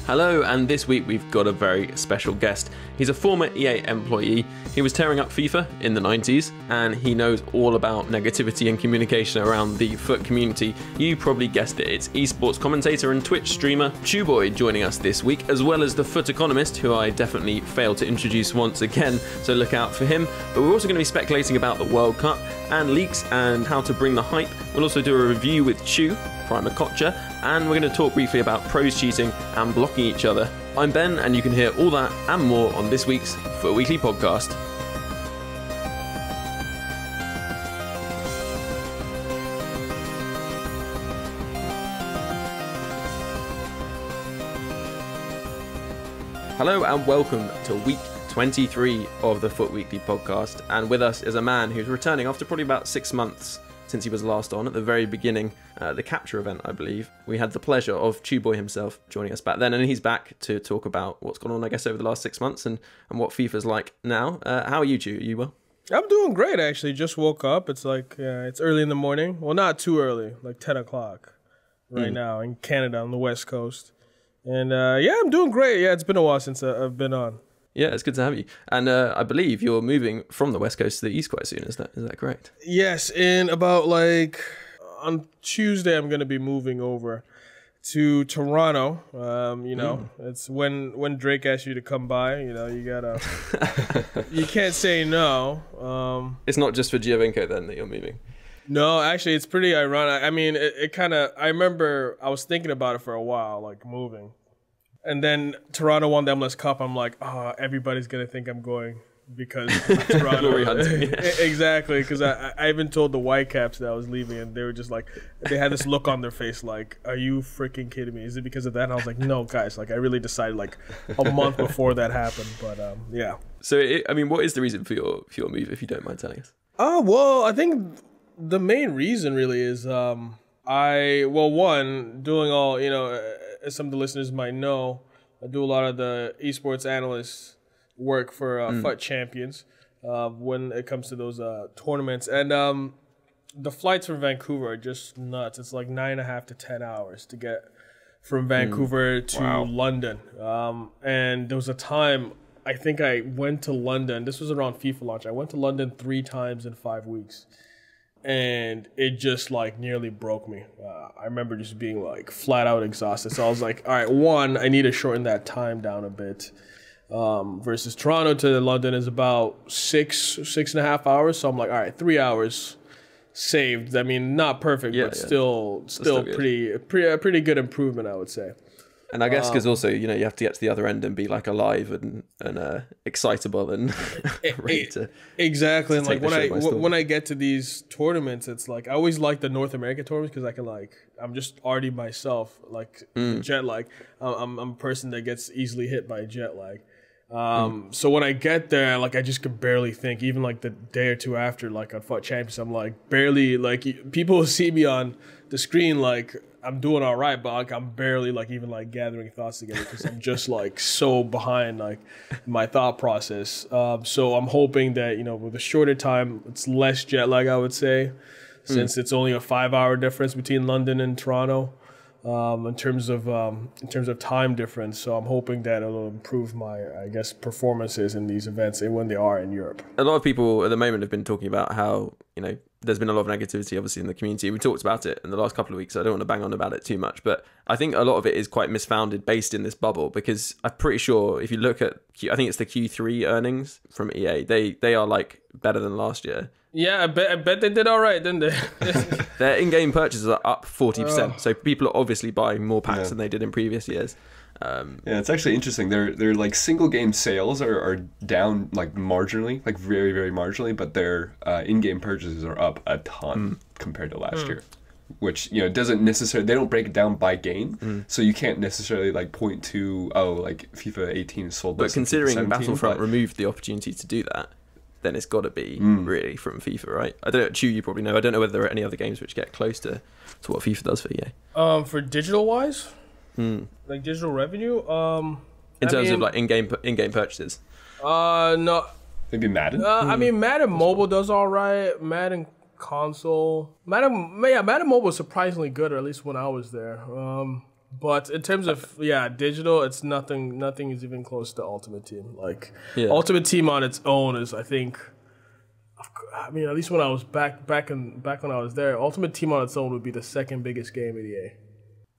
Hello, and this week we've got a very special guest. He's a former EA employee. He was tearing up FIFA in the 90s, and he knows all about negativity and communication around the FUT community. You probably guessed it, it's esports commentator and Twitch streamer ChuBoi joining us this week, as well as the FUT Economist, who I definitely failed to introduce once again, so look out for him. But we're also going to be speculating about the World Cup and leaks and how to bring the hype. We'll also do a review with Chu from Okocha, and we're going to talk briefly about pros cheating and blocking each other. I'm Ben, and you can hear all that and more on this week's FUT Weekly podcast. Hello and welcome to week 23 of the FUT Weekly podcast, and with us is a man who's returning after probably about 6 months since he was last on at the very beginning, the capture event, I believe. We had the pleasure of ChuBoi himself joining us back then, and he's back to talk about what's gone on, I guess, over the last 6 months and what FIFA's like now. How are you, Chu? Are you well? I'm doing great, actually. Just woke up. It's like, it's early in the morning. Well, not too early, like 10 o'clock right now in Canada on the West Coast. And yeah, I'm doing great. Yeah, it's been a while since I've been on. Yeah, it's good to have you. And I believe you're moving from the West Coast to the East quite soon. Is that correct? Yes, in about on Tuesday, I'm going to be moving over to Toronto. It's when Drake asks you to come by, you gotta, you can't say no. It's not just for Giovinco then that you're moving. No, actually, it's pretty ironic. I mean, I remember I was thinking about it for a while, like moving. And then Toronto won the MLS Cup. I'm like, everybody's going to think I'm going because Toronto. Exactly, because I even told the Whitecaps that I was leaving, and they were just like, they had this look on their face like, are you freaking kidding me? Is it because of that? And I was like, no, guys, I really decided like a month before that happened. But yeah. So, what is the reason for your move, if you don't mind telling us? Well, I think the main reason really is doing all, as some of the listeners might know, I do a lot of the esports analyst work for FUT Champions when it comes to those tournaments. And the flights from Vancouver are just nuts. It's like 9.5 to 10 hours to get from Vancouver to London. And there was a time, I think I went to London. This was around FIFA launch. I went to London 3 times in 5 weeks. And it just nearly broke me. I remember just being flat out exhausted. So I was like, all right, I need to shorten that time down a bit. Versus Toronto to London is about 6.5 hours. So I'm like, all right, 3 hours saved. I mean, not perfect, but still pretty good improvement, I would say. And I guess because also, you have to get to the other end and be alive and excitable and ready to. Exactly. And when I get to these tournaments, it's I always like the North American tournaments because I can I'm just already myself, jet lag. I'm a person that gets easily hit by jet lag. So when I get there, I just could barely think. Even the day or two after, on FUT Champions, I'm barely people see me on the screen I'm doing all right, but I'm barely even gathering thoughts together because I'm just so behind my thought process. So I'm hoping that with a shorter time, it's less jet lag, I would say, since it's only a 5-hour difference between London and Toronto in terms of time difference. So I'm hoping that it'll improve my performances in these events and when they are in Europe. A lot of people at the moment have been talking about how there's been a lot of negativity, obviously, in the community. We talked about it in the last couple of weeks, so I don't want to bang on about it too much. But I think a lot of it is quite misfounded, based in this bubble, because I'm pretty sure if you look at, I think it's the Q3 earnings from EA, they are better than last year. Yeah, I bet they did all right, didn't they? Their in-game purchases are up 40%. So people are obviously buying more packs than they did in previous years. Yeah, it's actually interesting. Their single game sales are down marginally, very, very marginally, but their in-game purchases are up a ton compared to last year. Which doesn't necessarily, they don't break it down by game, so you can't necessarily point to FIFA 18 is sold. But considering Battlefront removed the opportunity to do that, then it's got to be really from FIFA, right? I don't know, Chu, you probably know. I don't know whether there are any other games which get close to what FIFA does for EA. For digital wise, digital revenue. In terms of in-game purchases. No. Maybe Madden. I mean, Madden Mobile does all right. Madden console. Madden Mobile was surprisingly good, or at least when I was there. But in terms of digital, it's nothing. Nothing is even close to Ultimate Team. Like Ultimate Team on its own is, I think. I mean, at least when I was back when I was there, Ultimate Team on its own would be the second biggest game in EA.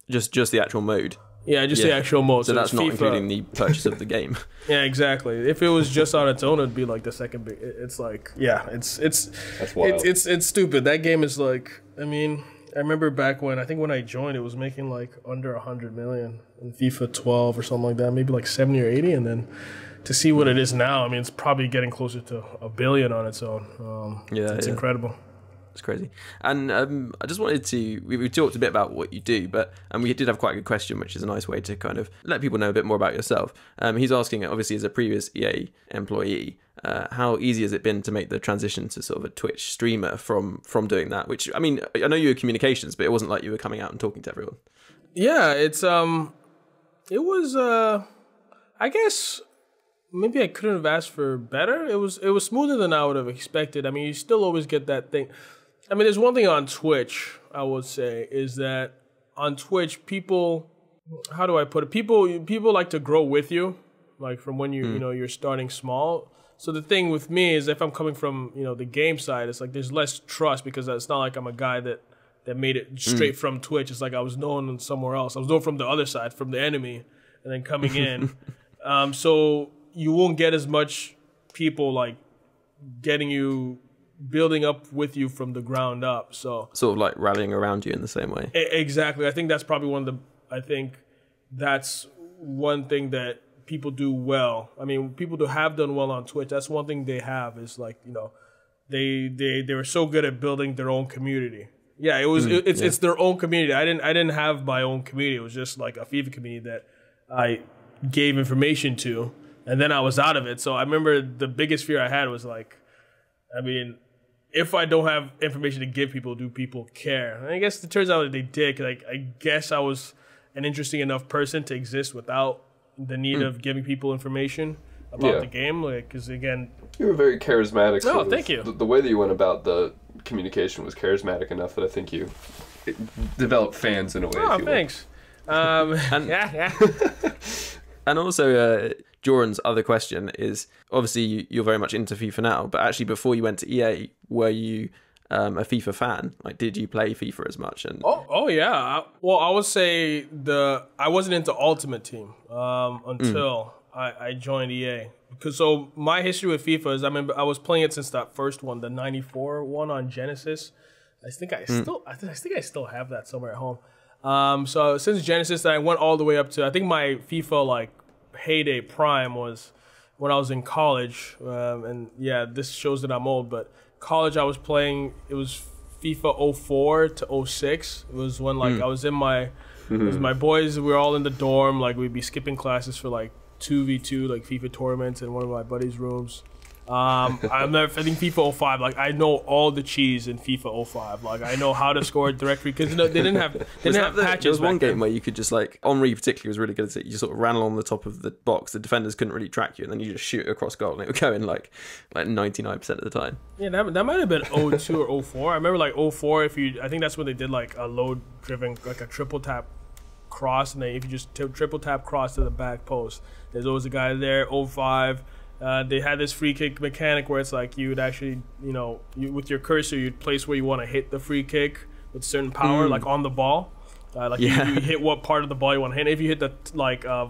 Just the actual mode. Yeah, just the actual mode. So that's not FIFA. including the purchase of the game. Yeah, exactly. If it was just on its own, it'd be like the second big. It's like, it's That's wild. It's stupid. That game is like, I mean, I remember back when I joined, it was making like under 100 million in FIFA 12 or something like that, maybe like 70 or 80, and then to see what it is now, I mean, it's probably getting closer to $1 billion on its own. It's incredible. It's crazy. And I just wanted to, we talked a bit about what you do, but we did have quite a good question, which is a nice way to kind of let people know a bit more about yourself. He's asking, obviously, as a previous EA employee, how easy has it been to make the transition to sort of a Twitch streamer from doing that? Which, I mean, I know you were communications, but it wasn't like you were coming out and talking to everyone. Yeah, it was, I guess, maybe I couldn't have asked for better. It was smoother than I would have expected. I mean, you still always get that thing. I mean, there's one thing on Twitch, I would say, is that on Twitch, people, how do I put it? People like to grow with you, like from when you're starting small. So the thing with me is if I'm coming from, the game side, it's like there's less trust because it's not like I'm a guy that made it straight from Twitch. It's like I was known somewhere else. I was known from the other side, from the enemy, and then coming in. So you won't get as much people like building up with you from the ground up. So sort of like rallying around you in the same way. Exactly. I think that's probably that's one thing that people do well. I mean, people who have done well on Twitch, that's one thing they have is like, they were so good at building their own community. Yeah, it's their own community. I didn't have my own community. It was just like a FIFA community that I gave information to, and then I was out of it. So I remember the biggest fear I had was like, I mean, if I don't have information to give people, do people care? And I guess it turns out that they did. Cause I guess I was an interesting enough person to exist without the need of giving people information about the game. Like, because again, you were very charismatic. Oh, thank you. The way that you went about the communication was charismatic enough that I think you developed fans in a way. Oh, thanks. And also, Joran's other question is, obviously you're very much into FIFA now, but actually before you went to EA, were you a FIFA fan? Like, did you play FIFA as much? And oh yeah. Well, I would say I wasn't into Ultimate Team until I joined EA. So my history with FIFA is I remember I was playing it since that first one, the '94 one on Genesis. I think I still have that somewhere at home. So since Genesis, I went all the way up to, I think my FIFA like heyday prime was when I was in college. And yeah, this shows that I'm old, but college I was playing, it was FIFA 04 to 06. It was when like I was in it was my boys, we were all in the dorm, like we'd be skipping classes for like 2v2 like FIFA tournaments in one of my buddies' rooms. I think FIFA 05, like I know all the cheese in FIFA 05. Like I know how to score directly because they didn't have patches. There was one game where you could just like, Henry particularly was really good at it. You just sort of ran along the top of the box. The defenders couldn't really track you, and then you just shoot across goal, and it would go in like 99% of the time. Yeah, that might have been 02 or 04. I remember like 04. I think that's when they did like a load driven, like a triple tap cross, and then if you just triple tap cross to the back post, there's always a guy there. 05. They had this free kick mechanic where it's like you would actually, with your cursor, you'd place where you want to hit the free kick with certain power, like on the ball. You hit what part of the ball you want to hit. If you hit the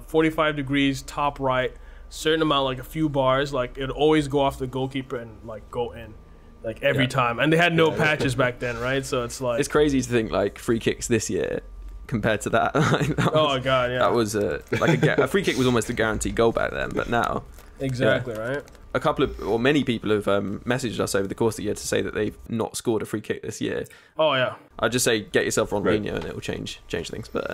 45 degrees top right, certain amount, like a few bars, like it'd always go off the goalkeeper and like go in, like every time. And they had no patches back then, right? So it's like, it's crazy to think like free kicks this year compared to that. Oh god, yeah. That was a free kick was almost a guaranteed goal back then, but now. Exactly, right? Many people have messaged us over the course of the year to say that they've not scored a free kick this year. Oh, yeah. I'd just say get yourself Ronaldinho and it will change things. But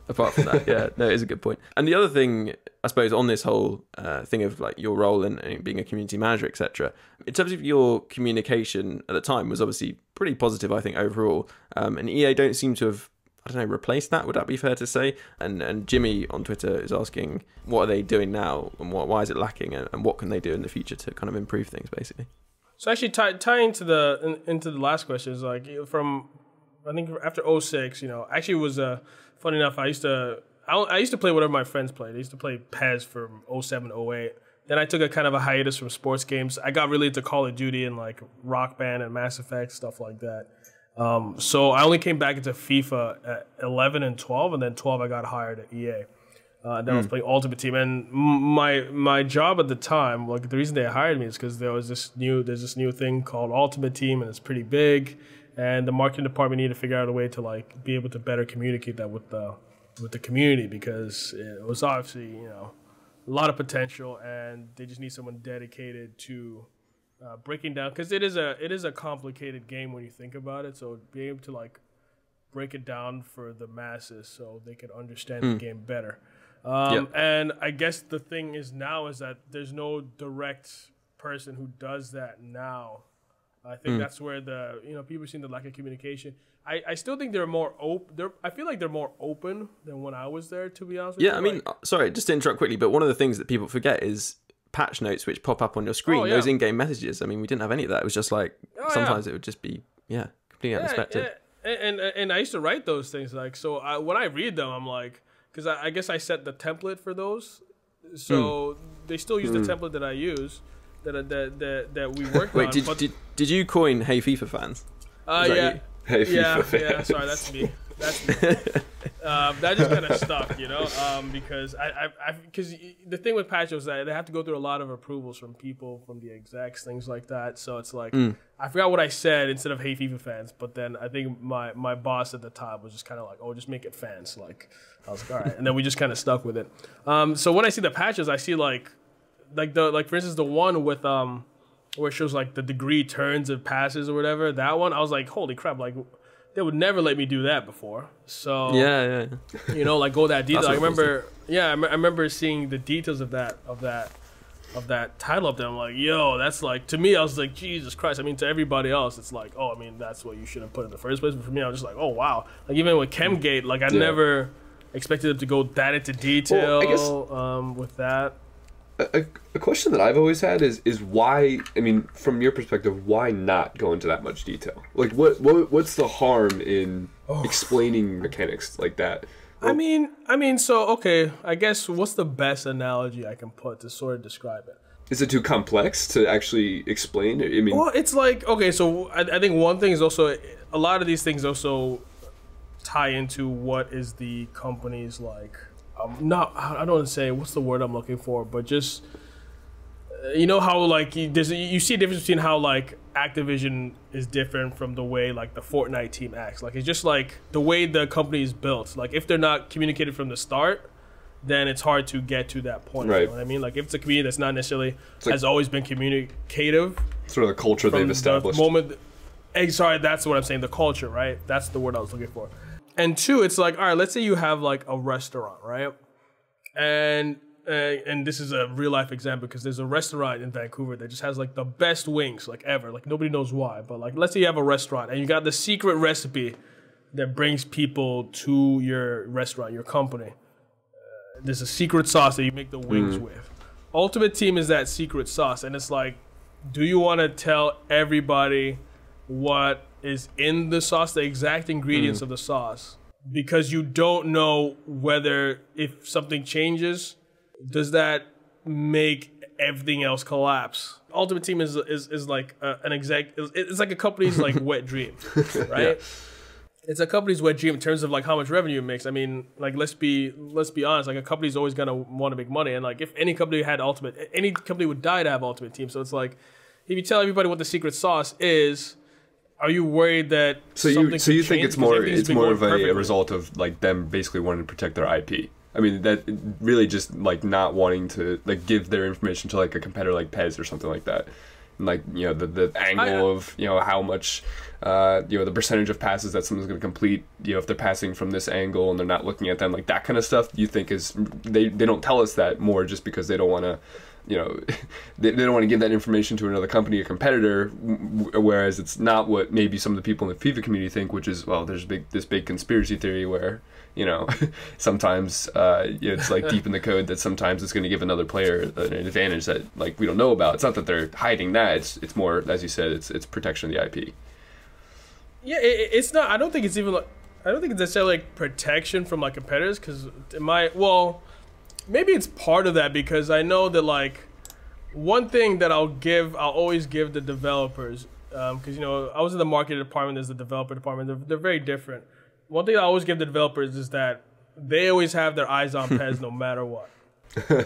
apart from that, yeah, no, it is a good point. And the other thing, I suppose, on this whole thing of like your role in being a community manager, etc., in terms of your communication at the time was obviously pretty positive, I think, overall. And EA don't seem to have, I don't know, replace that. Would that be fair to say? And Jimmy on Twitter is asking, what are they doing now, and why is it lacking, and what can they do in the future to kind of improve things, basically? So actually, tying into the last question is like I think after 06, you know, actually it was funny enough. I used to play whatever my friends played. I used to play PES from 07, 08. Then I took a kind of a hiatus from sports games. I got really into Call of Duty and like Rock Band and Mass Effect, stuff like that. So I only came back into FIFA at 11 and 12, and then 12 I got hired at EA. Then I was playing Ultimate Team, and my job at the time, like the reason they hired me is because there's this new thing called Ultimate Team, and it's pretty big, and the marketing department needed to figure out a way to like be able to better communicate that with the community, because it was obviously, you know, a lot of potential, and they just need someone dedicated to breaking down, because it is a complicated game when you think about it. So being able to like break it down for the masses so they could understand the game better. And I guess the thing is now is that there's no direct person who does that now. I think that's where people seeing the lack of communication. I still think they're more open. I feel like they're more open than when I was there, to be honest with you. Yeah, I mean, sorry, just to interrupt quickly, but one of the things that people forget is patch notes which pop up on your screen, those in-game messages. I mean, we didn't have any of that. It was just like, sometimes it would just be, completely unexpected. And I used to write those things, like, so when I read them, I'm like, because I guess I set the template for those, so they still use the template that I use, that we worked on. Wait, did you coin Hey FIFA fans? Yeah. Hey, FIFA fans. Yeah, sorry, that's me. That just kind of stuck, you know, because because the thing with patches is that they have to go through a lot of approvals from people, from the execs, things like that. So it's like, I forgot what I said instead of Hey FIFA fans, but then I think my boss at the time was just kind of like, oh, just make it fans. Like, I was like, all right, and then we just kind of stuck with it. So when I see the patches, I see like for instance the one with where it shows like the degree turns of passes or whatever. That one, I was like, holy crap, like. They would never let me do that before. So you know, like go that detail. I remember, I remember seeing the details of that title up there. I'm like, yo, that's like, to me, I was like, Jesus Christ. I mean, to everybody else, it's like, oh, I mean, that's what you should have put in the first place. But for me, I was just like, oh wow. Like even with ChemGate, like I never expected them to go that into detail. Well, I guess, with that. A question that I've always had is why, I mean, from your perspective, why not go into that much detail? Like, what's the harm in explaining mechanics like that? Well, I mean, so, okay, I guess what's the best analogy I can put to sort of describe it? Is it too complex to actually explain? I mean, well, it's like, okay, so I think one thing is also, a lot of these things also tie into what is the company's like, I don't want to say what's the word I'm looking for, but just you know how like you see a difference between how like Activision is different from the way like the Fortnite team acts. Like it's just like the way the company is built. Like if they're not communicated from the start, then it's hard to get to that point. Right. You know what I mean? Like if it's a community that's not necessarily has always been communicative, sort of the culture they've established. Sorry, that's what I'm saying. The culture, right? That's the word I was looking for. And two, it's like, all right, let's say you have like a restaurant, right? And this is a real life example because there's a restaurant in Vancouver that just has like the best wings like ever. Like nobody knows why, but like let's say you have a restaurant and you got the secret recipe that brings people to your restaurant, your company. There's a secret sauce that you make the wings with. Ultimate Team is that secret sauce, and it's like, do you want to tell everybody what is in the sauce, the exact ingredients of the sauce, because you don't know whether if something changes, does that make everything else collapse? Ultimate Team is like it's like a company's like wet dream, right? It's a company's wet dream in terms of like how much revenue it makes. I mean, like let's be honest, like a company's always gonna want to make money, and like if any company had any company would die to have Ultimate Team. So it's like if you tell everybody what the secret sauce is, are you worried that so you think it's more of a result of like them basically wanting to protect their IP? I mean, that really just like not wanting to like give their information to like a competitor like PES or something like that. And like, you know, the angle of, you know, how much you know, the percentage of passes that someone's going to complete, you know, if they're passing from this angle and they're not looking at them, like that kind of stuff. You think is they don't tell us that more just because they don't want to, you know, they don't want to give that information to another company, a competitor, whereas it's not what maybe some of the people in the FIFA community think, which is, well, there's this big conspiracy theory where, you know, sometimes it's like deep in the code that sometimes it's going to give another player an advantage that like we don't know about. It's not that they're hiding that. It's more, as you said, it's protection of the IP. Yeah, it's not. I don't think it's even like. I don't think it's necessarily like protection from like competitors, because well, maybe it's part of that, because I know that like one thing that I'll always give the developers, because you know I was in the marketing department, there's the developer department. They're very different. One thing I always give the developers is that they always have their eyes on PES no matter what.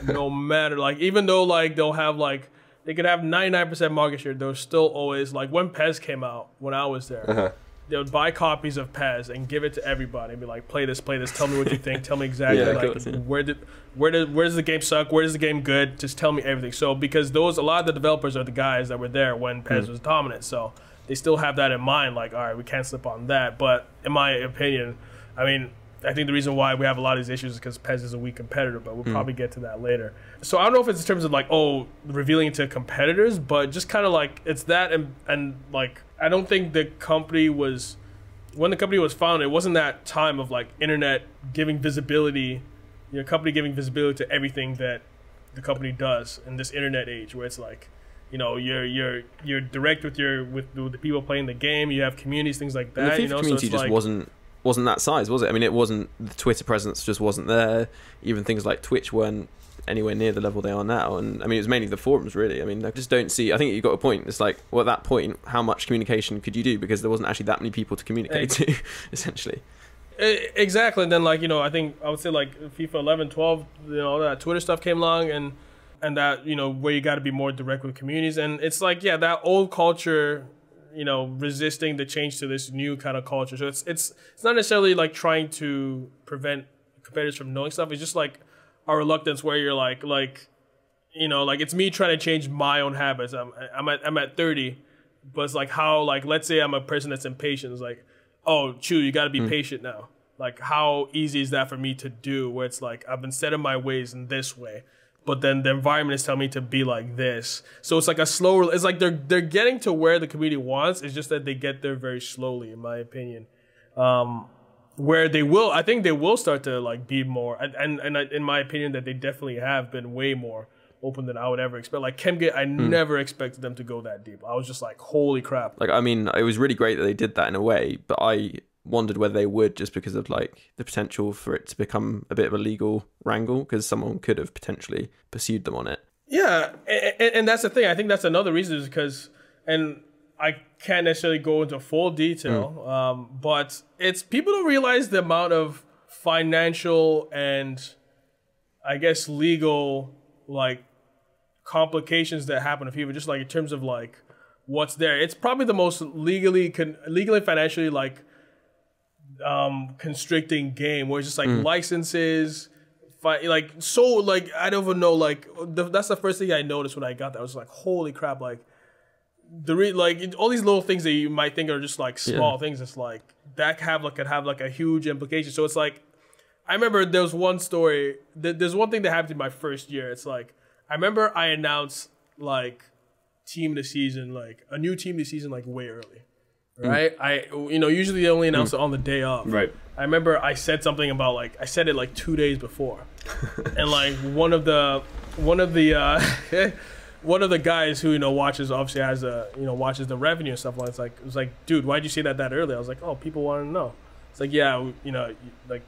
No matter, like, even though like they'll have like they could have 99% market share, they're still always like, when PES came out when I was there. They would buy copies of PES and give it to everybody and be like, play this, tell me what you think, tell me exactly where does the game suck, where does the game good, just tell me everything. So because a lot of the developers are the guys that were there when PES was dominant, so they still have that in mind, like, all right, we can't slip on that. But in my opinion, I mean, I think the reason why we have a lot of these issues is because PES is a weak competitor, but we'll probably get to that later. So I don't know if it's in terms of like, oh, revealing it to competitors, but just kind of like it's that, and like I don't think the company was, when the company was founded, it wasn't that time of like internet giving visibility, your company giving visibility to everything that the company does in this internet age, where it's like, you know, you're direct with the people playing the game, you have communities, things like that. And the FIFA community so just like, wasn't that size, was it? I mean, it wasn't, the Twitter presence just wasn't there. Even things like Twitch weren't anywhere near the level they are now. And I mean, it was mainly the forums, really. I mean, I just don't see, I think you got a point. It's like, well, at that point, how much communication could you do? Because there wasn't actually that many people to communicate to, essentially. Exactly. And then, like, you know, I think I would say like FIFA 11, 12, you know, all that Twitter stuff came along, and that, you know, where you got to be more direct with communities. And it's like, yeah, that old culture, you know, resisting the change to this new kind of culture. So it's not necessarily like trying to prevent competitors from knowing stuff. It's just like a reluctance where you're like, you know, like it's me trying to change my own habits. I'm at 30, but it's like how, like, let's say I'm a person that's impatient. It's like, oh, Chu, you got to be patient now. Like, how easy is that for me to do? Where it's like I've been set in my ways in this way, but then the environment is telling me to be like this. So it's like a slow, it's like they're getting to where the community wants. It's just that they get there very slowly, in my opinion. Where they will, I think they will start to like be more, and in my opinion, that they definitely have been way more open than I would ever expect. Like Chemgate, I never expected them to go that deep. I was just like, holy crap. Like, I mean, it was really great that they did that in a way, but I wondered whether they would, just because of like the potential for it to become a bit of a legal wrangle, because someone could have potentially pursued them on it. Yeah, and that's the thing. I think that's another reason, is because, and I can't necessarily go into full detail, but it's, people don't realize the amount of financial and I guess legal like complications that happen to FIFA, just like in terms of like what's there. It's probably the most legally financially like constricting game, where it's just like licenses, like, so like I don't even know, like that's the first thing I noticed when I got that. I was like, holy crap, like like all these little things that you might think are just like small things, it's like that could have like a huge implication. So it's like, I remember there was one story, there's one thing that happened in my first year. It's like, I remember I announced like team of the season, like a new team of the season, like way early, right? You know, usually they only announce it on the day of. Right. I remember I said something about like, I said it like 2 days before, and like one of the one of the guys who, you know, watches, obviously has watches the revenue and stuff like that. It was like, dude, why'd you say that early? I was like, oh, people want to know. It's like, yeah, you know, like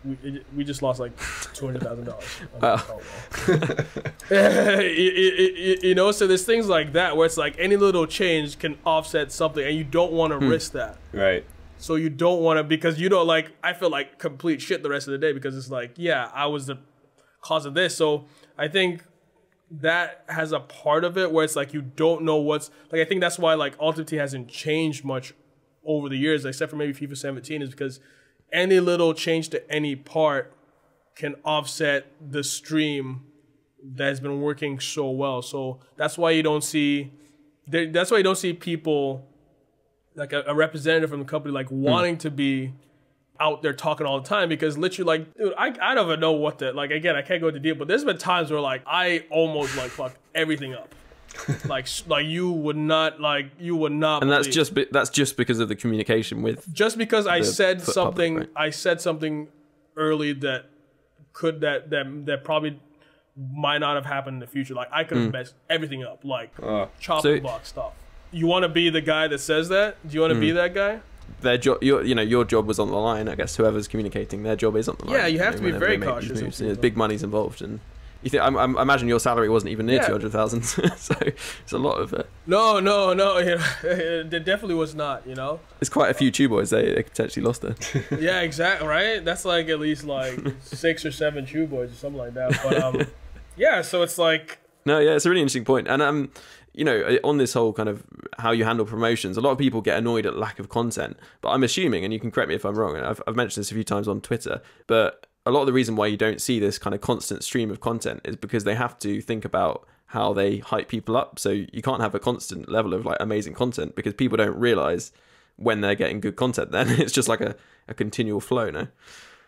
we just lost like $200,000. You know, so there's things like that where it's like any little change can offset something, and you don't want to risk that. Right. So you don't want to, because you know, like I feel like complete shit the rest of the day, because it's like, yeah, I was the cause of this. So I think that has a part of it where it's like you don't know what's, like, I think that's why like Ultimate Team hasn't changed much over the years, except for maybe FIFA 17, is because any little change to any part can offset the stream that has been working so well. So that's why you don't see people like a representative from the company like wanting to be out there talking all the time, because literally, like, dude, I don't even know what the, like, again, I can't go into detail, but there's been times where like I almost like fucked everything up. like you would not and that's just because of the communication with, just because I said something public, right? I said something early that probably might not have happened in the future. Like I could have messed everything up, like chopping block stuff. You want to be the guy that says that? Do you want to be that guy? their job, your job was on the line. I guess whoever's communicating, their job is on the line. Yeah, you have to be whenever very they make these cautious. moves. Big money's involved, and you think I imagine your salary wasn't even near 200,000, so it's a lot of. No, it definitely was not. It's quite a few ChuBois they potentially lost there. Yeah, exactly. Right. That's like at least like 6 or 7 ChuBois or something like that. But yeah. So it's like. No, yeah, it's a really interesting point, and on this whole kind of how you handle promotions, a lot of people get annoyed at lack of content. But I'm assuming, and you can correct me if I'm wrong, and I've mentioned this a few times on Twitter, but a lot of the reason why you don't see this kind of constant stream of content is because they have to think about how they hype people up. So you can't have a constant level of like amazing content because people don't realize when they're getting good content. Then it's just like a continual flow, no?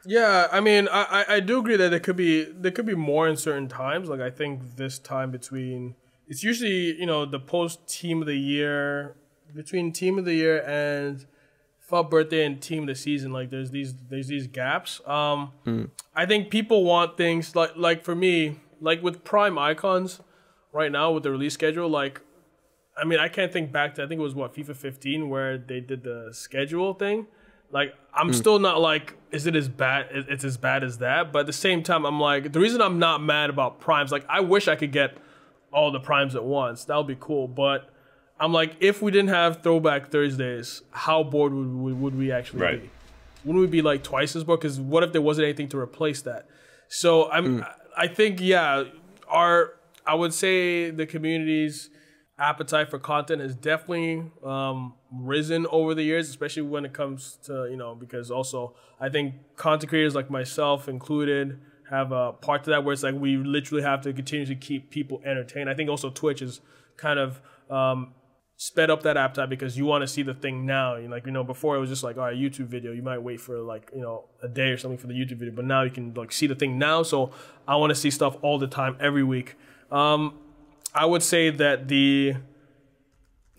Yeah, I mean, I do agree that there could be more in certain times. Like I think this time it's usually the post team of the year, between team of the year and FUT birthday and team of the season. Like there's these gaps. I think people want things like for me, like with Prime Icons right now with the release schedule. Like, I mean, I can't think back to, I think it was FIFA 15 where they did the schedule thing. Like I'm still not like, is it as bad? It's as bad as that. But at the same time, I'm like, the reason I'm not mad about Primes, like I wish I could get all the Primes at once. That would be cool. But I'm like, if we didn't have Throwback Thursdays, how bored would we actually be? Wouldn't we be like twice as bored? Because what if there wasn't anything to replace that? So I think, I would say the community's appetite for content has definitely risen over the years, especially when it comes to, because also I think content creators like myself included have a part to that where it's like we literally have to continue to keep people entertained. I think also Twitch is kind of sped up that appetite because you want to see the thing now. Before it was just like, all right, YouTube video, you might wait for like, a day or something for the YouTube video, but now you can like see the thing now. So I want to see stuff all the time, every week. I would say that the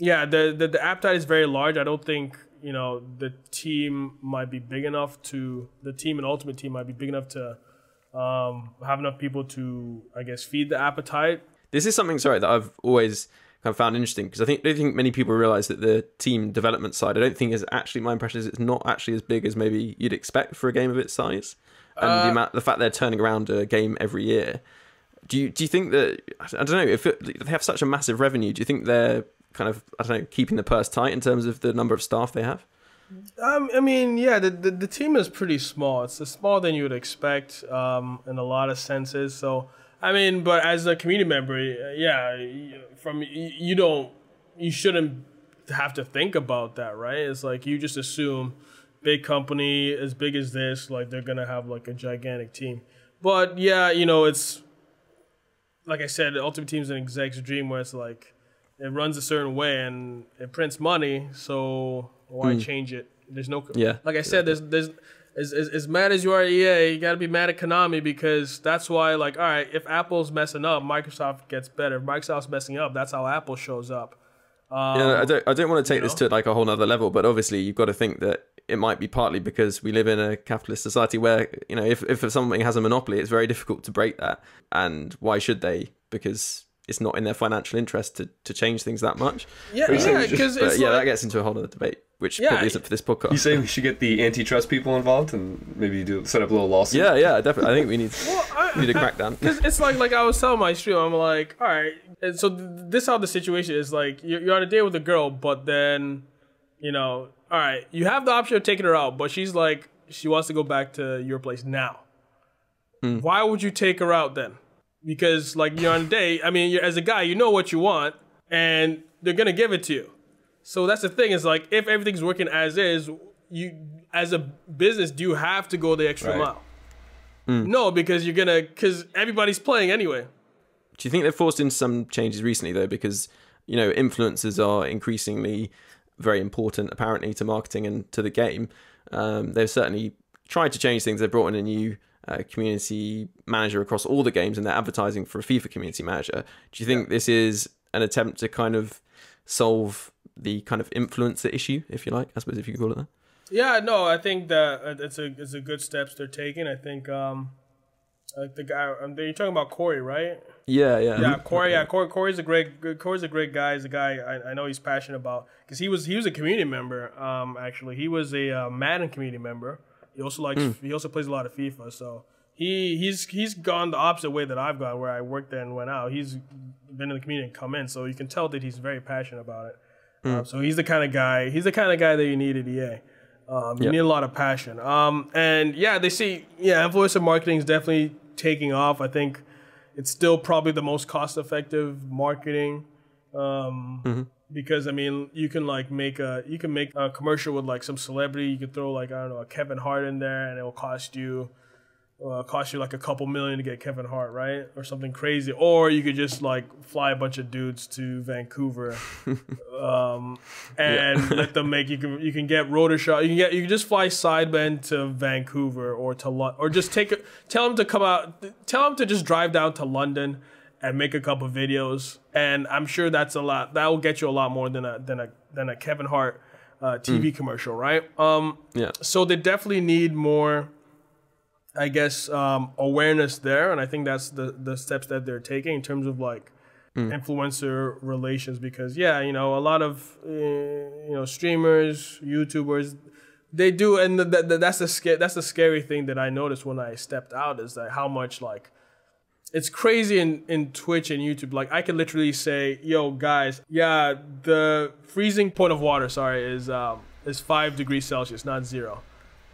appetite is very large. I don't think, the team and Ultimate Team might be big enough to have enough people to, I guess, feed the appetite. This is something, that I've always kind of found interesting because I don't think many people realize that the team development side, I don't think is actually, my impression is it's not actually as big as maybe you'd expect for a game of its size. And the fact they're turning around a game every year. Do you think that, I don't know, if they have such a massive revenue, do you think they're kind of, keeping the purse tight in terms of the number of staff they have? I mean, yeah, the team is pretty small. It's smaller than you would expect in a lot of senses. So, I mean, but as a community member, you shouldn't have to think about that, right? It's like you just assume big company as big as this, like they're gonna have like a gigantic team. But yeah, it's like I said, the Ultimate Team is an exec's dream where it's like it runs a certain way and it prints money, so why change it? There's no like I said, there's as mad as you are at EA, you gotta be mad at Konami because that's why, like, all right, if Apple's messing up, Microsoft gets better. If Microsoft's messing up, that's how Apple shows up. I don't want to take this to like a whole nother level, but obviously you've got to think that it might be partly because we live in a capitalist society where, if something has a monopoly, it's very difficult to break that. And why should they? Because it's not in their financial interest to change things that much. That gets into a whole other debate, which probably isn't for this podcast. You say we should get the antitrust people involved and maybe set up a little lawsuit? Yeah, definitely. I think we need a crackdown. Because it's like I was telling my stream, I'm like, all right, and so this is how the situation is. Like, you're on a date with a girl, but then, all right, you have the option of taking her out, but she's like, she wants to go back to your place now. Why would you take her out then? Because, like, you're on a date. I mean, as a guy, you know what you want, and they're going to give it to you. So that's the thing, is like, if everything's working as is, you, as a business, do you have to go the extra mile? No, because because everybody's playing anyway. Do you think they've forced in some changes recently, though? Because, influencers are increasingly very important, apparently, to marketing and to the game. They've certainly tried to change things. They've brought in a new community manager across all the games, and they're advertising for a FIFA community manager. Do you think this is an attempt to kind of solve the kind of influencer issue, if you like, I suppose, if you could call it that? Yeah, no, I think that it's a good steps they're taking. I think Like the guy, you're talking about Corey, right? Yeah. Yeah, Corey. Yeah, Corey's a great guy. He's a guy I know he's passionate about because he was a community member. Actually, he was a Madden community member. He also he also plays a lot of FIFA. So he's gone the opposite way that I've gone, where I worked there and went out. He's been in the community and come in, so you can tell that he's very passionate about it. So he's the kind of guy. He's the kind of guy that you need at EA. You need a lot of passion. And yeah, they see influencer marketing is definitely taking off. I think it's still probably the most cost-effective marketing. Because I mean, you can make a commercial with like some celebrity. You could throw like, I don't know, a Kevin Hart in there, and it will cost you like a couple million to get Kevin Hart, right? Or something crazy. Or you could just like fly a bunch of dudes to Vancouver, and let them make. You can get rotor shot. You can just fly Sidemen to Vancouver or to or just tell them to come out. Tell them to just drive down to London and make a couple videos. And I'm sure that's a lot. That will get you a lot more than a Kevin Hart TV commercial, right? So they definitely need more, I guess, awareness there, and I think that's the steps that they're taking in terms of like influencer relations. Because a lot of streamers, YouTubers, they do, and that's the scary thing that I noticed when I stepped out, is that how much like it's crazy in Twitch and YouTube. Like I could literally say, "Yo, guys, the freezing point of water, is 5 degrees Celsius, not 0."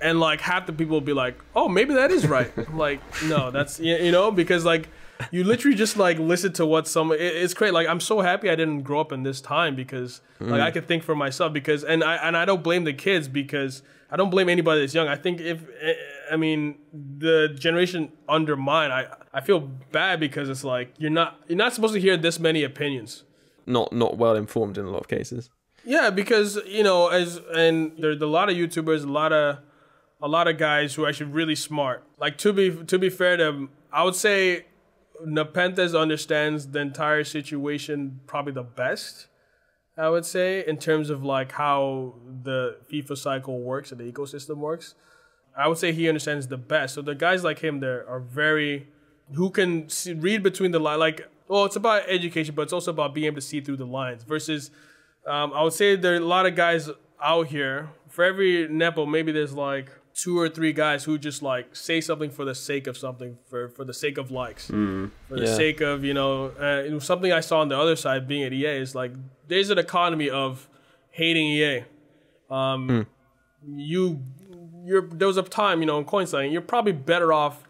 And like half the people will be like, "Oh, maybe that is right." I'm like, no, that's because like you literally just like listen to what it's great. Like I'm so happy I didn't grow up in this time, because like I could think for myself, because and I don't blame the kids, because I don't blame anybody that's young. I think the generation under mine, I feel bad, because it's like you're not supposed to hear this many opinions. Not well informed in a lot of cases. Yeah, because there's a lot of YouTubers, a lot of guys who are actually really smart. Like to be fair to him, I would say Nepenthes understands the entire situation probably the best, I would say, in terms of like how the FIFA cycle works and the ecosystem works. I would say he understands the best. So the guys like him there are who can read between the lines. Like, well, it's about education, but it's also about being able to see through the lines. Versus, I would say there are a lot of guys out here. For every Nepo, maybe there's like 2 or 3 guys who just like say something for the sake of something, for the sake of likes, for the sake of something I saw on the other side being at EA is like there's an economy of hating EA. There was a time in coin selling, you're probably better off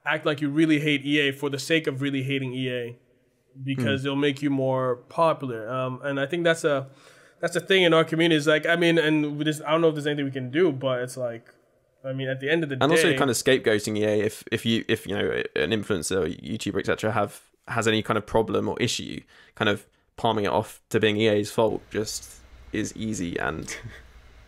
act like you really hate EA for the sake of really hating EA, because it'll make you more popular. And I think that's a thing in our community. Is like, I don't know if there's anything we can do, but it's like, at the end of the day, and also kind of scapegoating EA if an influencer, or YouTuber, etc. has any kind of problem or issue, kind of palming it off to being EA's fault just is easy and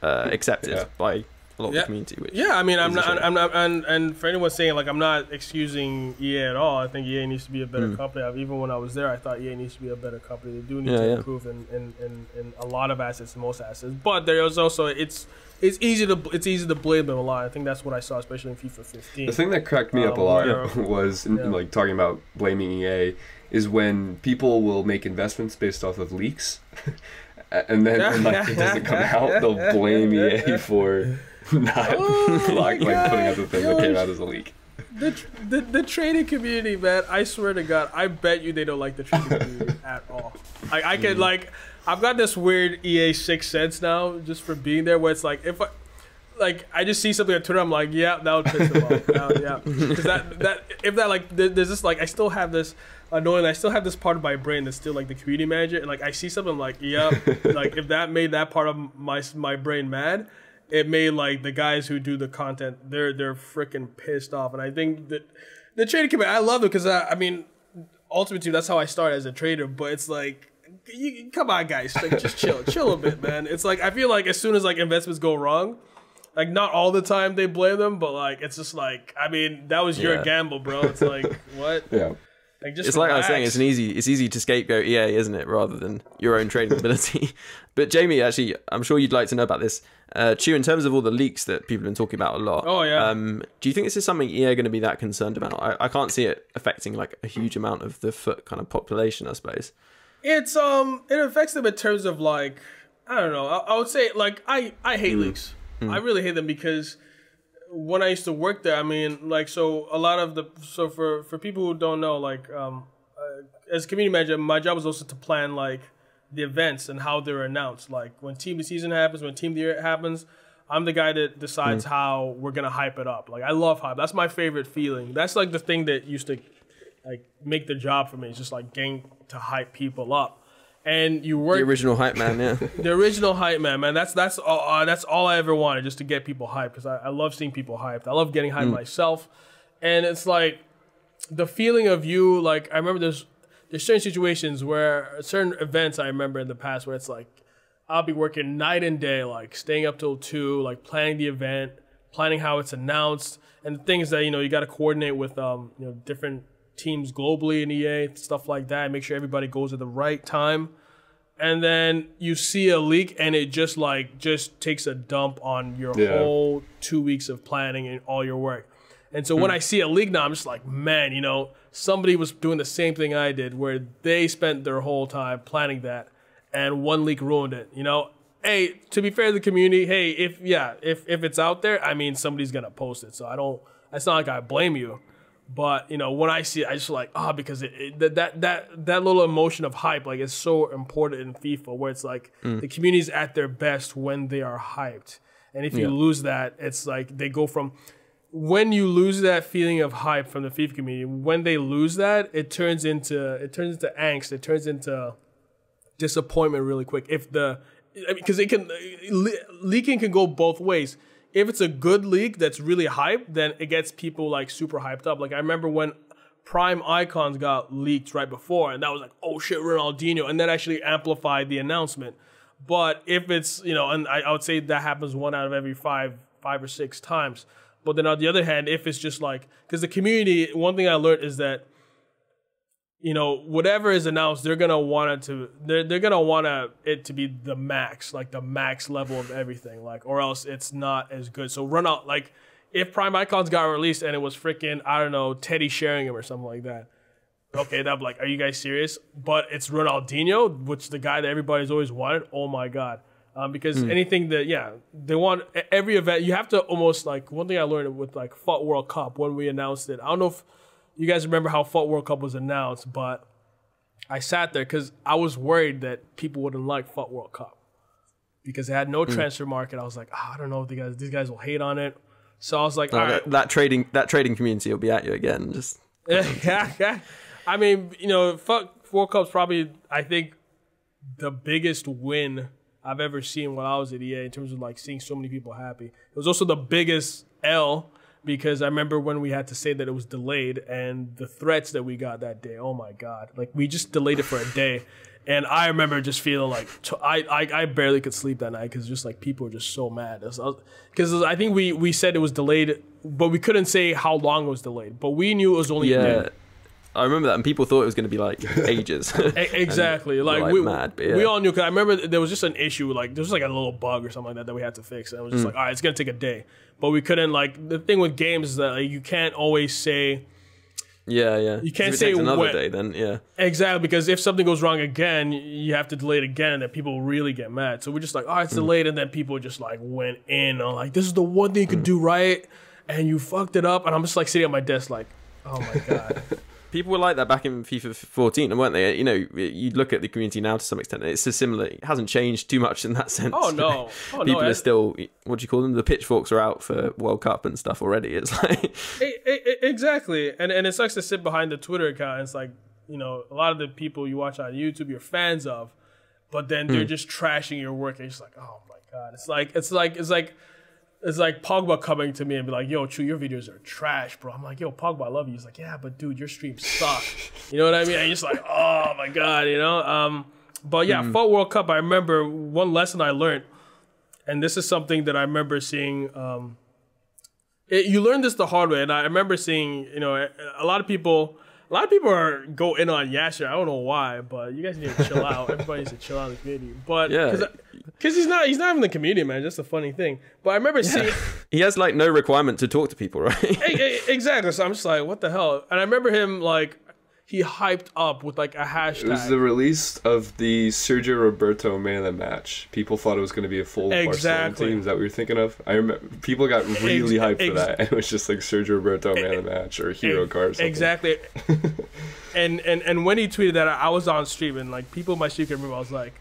accepted by a lot of the community. Which I'm not, and for anyone saying like I'm not excusing EA at all. I think EA needs to be a better company. Even when I was there, I thought EA needs to be a better company. They do need to improve in a lot of assets, in most assets. But there is also it's easy to blame them a lot. I think that's what I saw, especially in FIFA 15. The thing that cracked me up a lot was like talking about blaming EA is when people will make investments based off of leaks, and then when like it doesn't come out, they'll blame EA for not putting out the thing that came out as a leak. The trading community, man, I swear to God, I bet you they don't like the trading community at all. I can I've got this weird EA sixth sense now, just for being there, where it's like if I just see something on Twitter, I'm like, yeah, that would piss them off. Because there's this like I still have this annoying. I still have this part of my brain that's still like the community manager, and like I see something, I'm like, yep, like if that made that part of my brain mad, it made like the guys who do the content, they're freaking pissed off. And I think that the trading community, I love it, because ultimately that's how I started as a trader. But it's like, come on, guys, like just chill a bit, man. It's like I feel like as soon as like investments go wrong, like not all the time they blame them, but like it's just like, that was your gamble, bro. It's like what? Yeah. Like, just it's like I was relax. saying, it's easy to scapegoat EA, isn't it, rather than your own trading ability. But Jamie, actually, I'm sure you'd like to know about this. Chu, in terms of all the leaks that people have been talking about a lot. Oh yeah. Do you think this is something EA are going to be that concerned about? I can't see it affecting like a huge amount of the FUT kind of population, I suppose. It's it affects them in terms of like, I don't know. I would say like I hate leaks. I really hate them because when I used to work there, I mean, like, so a lot of for people who don't know, like, as community manager, my job was also to plan like the events and how they're announced. Like when team of the season happens, when team of the year happens, I'm the guy that decides how we're gonna hype it up. Like I love hype. That's my favorite feeling. That's like the thing that used to like make the job for me. It's just like getting to hype people up. And you work the original hype man, yeah. The original hype man. That's all I ever wanted, just to get people hyped, because I love seeing people hyped. I love getting hyped myself, and it's like the feeling of you. Like I remember there's certain situations where certain events I remember in the past where it's like I'll be working night and day, like staying up till 2, like planning the event, planning how it's announced, and things that you got to coordinate with different teams globally in EA, stuff like that, make sure everybody goes at the right time. And then you see a leak and it just takes a dump on your whole 2 weeks of planning and all your work. And so when I see a leak now, I'm just like, man, somebody was doing the same thing I did, where they spent their whole time planning that and one leak ruined it. Hey, to be fair to the community, hey, if it's out there, I mean, somebody's gonna post it. So it's not like I blame you. But when I see it, I just like because that little emotion of hype like is so important in FIFA, where it's like the community's at their best when they are hyped, and if you lose that, it's like they go from when you lose that feeling of hype from the FIFA community. When they lose that, it turns into angst, it turns into disappointment really quick. Because leaking can go both ways. If it's a good leak that's really hyped, then it gets people like super hyped up. Like I remember when Prime Icons got leaked right before, and that was like, oh shit, Ronaldinho, and that actually amplified the announcement. But if it's, and I would say that happens 1 out of every five or 6 times. But then on the other hand, if it's just like, because the community, one thing I learned is that, whatever is announced, they're gonna want it to be the max, like the max level of everything, like, or else it's not as good. So run out, like, if Prime Icons got released and it was freaking, I don't know, Teddy Sheringham or something like that, okay, that'd be like, are you guys serious? But it's Ronaldinho, which the guy that everybody's always wanted. Oh my god, because anything that they want, every event you have to almost like. One thing I learned with like FUT World Cup when we announced it, I don't know if you guys remember how FUT World Cup was announced, but I sat there because I was worried that people wouldn't like FUT World Cup because it had no transfer market. I was like, I don't know if these guys will hate on it. So I was like, all right. That trading community will be at you again. Just I mean, FUT World Cup's probably, I think, the biggest win I've ever seen when I was at EA in terms of like seeing so many people happy. It was also the biggest L, because I remember when we had to say that it was delayed and the threats that we got that day. Oh my God. Like we just delayed it for a day. And I remember just feeling like I barely could sleep that night because just like people were just so mad. Because I think we said it was delayed, but we couldn't say how long it was delayed. But we knew it was only a day. I remember that, and people thought it was going to be like ages. Exactly. Like we all knew, because I remember there was just an issue, like there was like a little bug or something like that we had to fix. And it was just like, all right, it's going to take a day. But we couldn't, like, the thing with games is that like, you can't always say. Yeah. You can't if it say takes another day, then yeah. Exactly, because if something goes wrong again, you have to delay it again, and then people really get mad. So we're just like, all right, it's delayed, and then people just like went in on like, this is the one thing you could do right, and you fucked it up. And I'm just like sitting at my desk like, oh my God. People were like that back in FIFA 14, weren't they? You look at the community now to some extent, and it's similar. It hasn't changed too much in that sense. Oh no, people are still, what do you call them? The pitchforks are out for World Cup and stuff already. It's like exactly, and it sucks to sit behind the Twitter account. It's like, a lot of the people you watch on YouTube, you're fans of, but then they're just trashing your work, and it's like, oh my God, it's like Pogba coming to me and be like, yo, Chu, your videos are trash, bro. I'm like, yo, Pogba, I love you. He's like, yeah, but dude, your streams suck. You know what I mean? And you're just like, oh my God, But yeah, FUT World Cup, I remember one lesson I learned, and this is something that I remember seeing. You learn this the hard way, and I remember seeing, a lot of lot of people go in on Yasser. I don't know why, but you guys need to chill out. Everybody needs to chill out in the community. But because he's not even the community, man. That's the funny thing. But I remember seeing he has like no requirement to talk to people, right? Exactly. So I'm just like, what the hell? And I remember him like he hyped up with like a hashtag. It was the release of the Sergio Roberto man of the match. People thought it was going to be a full Barcelona team. Is that what you're thinking of? I remember people got really hyped for that. And it was just like Sergio Roberto man of the match or hero card or something. Exactly. and when he tweeted that, I was on stream and like people in my stream can remember. I was like,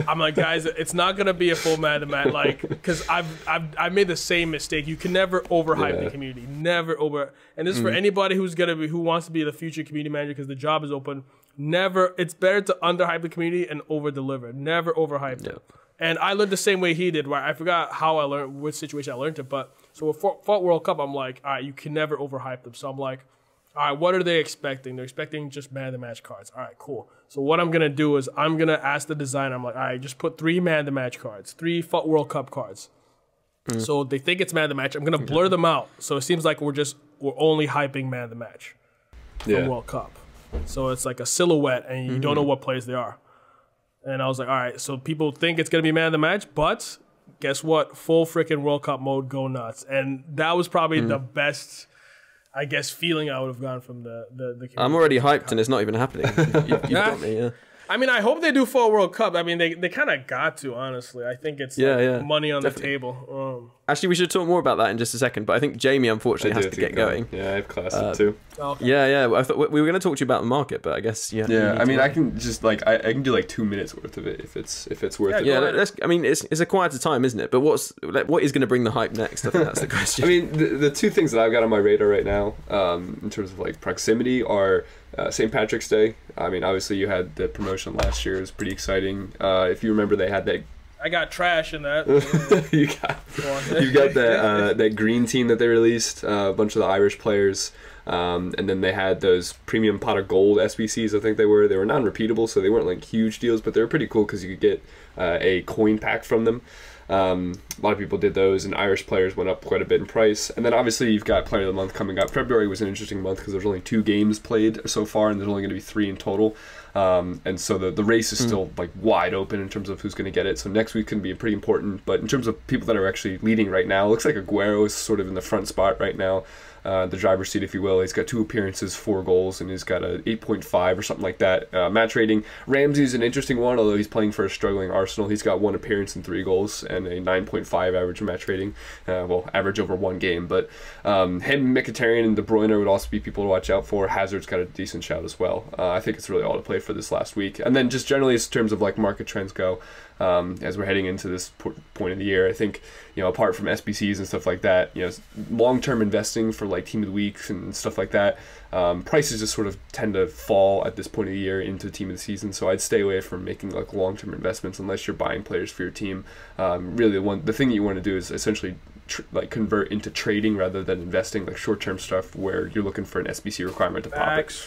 I'm like, guys, it's not gonna be a full man to man, like, because I've made the same mistake. You can never overhype the community, never over. And this is for anybody who wants to be the future community manager because the job is open. Never, it's better to underhype the community and over deliver. Never overhype them. And I learned the same way he did. Where I forgot how I learned, which situation I learned it, but so with FUT World Cup, I'm like, all right, you can never overhype them. So I'm like, all right, what are they expecting? They're expecting just man of the match cards. All right, cool. So what I'm gonna do is I'm gonna ask the designer. I'm like, all right, just put 3 man of the match cards, 3 FUT World Cup cards. So they think it's man of the match. I'm gonna blur them out. So it seems like we're only hyping man of the match from World Cup. So it's like a silhouette, and you don't know what players they are. And I was like, all right, so people think it's gonna be man of the match, but guess what? Full freaking World Cup mode, go nuts. And that was probably the best, I guess, feeling I would have gotten from the I'm already hyped and it's not even happening. You've got me, yeah. I mean, I hope they do FUT World Cup. I mean, they kind of got to, honestly. I think it's money on the table. Actually, we should talk more about that in just a second, but I think Jamie, unfortunately, has to get going. Yeah, I have class too. Okay. Yeah. I thought we were going to talk to you about the market, but I guess, I mean, I can just, like, I can do, like, 2 minutes worth of it if it's worth it. Yeah, I mean, it's a quieter time, isn't it? But what is going to bring the hype next? I think that's the question. I mean, the 2 things that I've got on my radar right now, in terms of, like, proximity are St. Patrick's Day. I mean, obviously, you had the promotion last year. It was pretty exciting. If you remember, they had that. I got trash in that. you got that green team that they released, a bunch of the Irish players, and then they had those premium pot of gold SBCs. I think they were non-repeatable, so they weren't like huge deals, but they were pretty cool because you could get a coin pack from them. A lot of people did those, and Irish players went up quite a bit in price. And then obviously you've got Player of the Month coming up. February was an interesting month because there's only 2 games played so far, and there's only going to be 3 in total. And so the race is still like wide open in terms of who's going to get it. So next week can be pretty important. But in terms of people that are actually leading right now, it looks like Aguero is sort of in the front spot right now. The driver's seat, if you will. He's got 2 appearances, 4 goals, and he's got a 8.5 or something like that match rating. Ramsey's an interesting one, although he's playing for a struggling Arsenal. He's got 1 appearance and 3 goals and a 9.5 average match rating. Average over 1 game. But him, Mkhitaryan, and De Bruyne would also be people to watch out for. Hazard's got a decent shout as well. I think it's really all to play for this last week. And then just generally, as terms of like market trends go, as we're heading into this point of the year, I think, apart from SBCs and stuff like that, long-term investing for like team of the weeks and stuff like that, prices just sort of tend to fall at this point of the year into team of the season. So I'd stay away from making like long-term investments unless you're buying players for your team. Really, the thing that you want to do is essentially convert into trading rather than investing, like short-term stuff where you're looking for an SBC requirement to pop it.